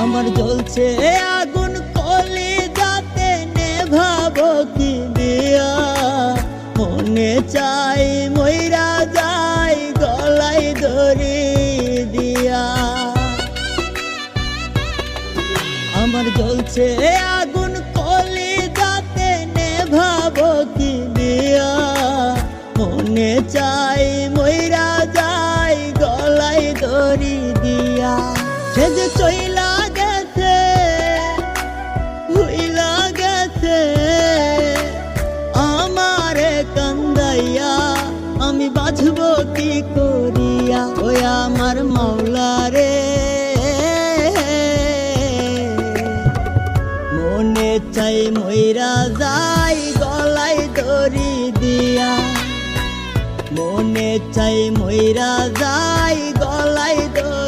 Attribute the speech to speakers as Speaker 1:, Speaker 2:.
Speaker 1: আমার জ্বলছে আগুন কলি যাতে নেভাবো কি দিয়া, মনে চাই মইরা যাই গলায় দড়ি দিয়া। আমার জ্বলছে আগুন কলি যাতে নেভাবো কি দিয়া, মনে চাই মইরা যাই গলায় দড়ি দিয়া। সে যে চইলা গেছে ভুইলা গেছে আমারে কান্দাইয়া, আমি বাঁচবো কি করিয়া। ওই আমার মাওলা রে, মনে চাই মইরা যাই গলায় দড়ি দিয়া, মনে চাই মইরা যাই গলায় দড়ি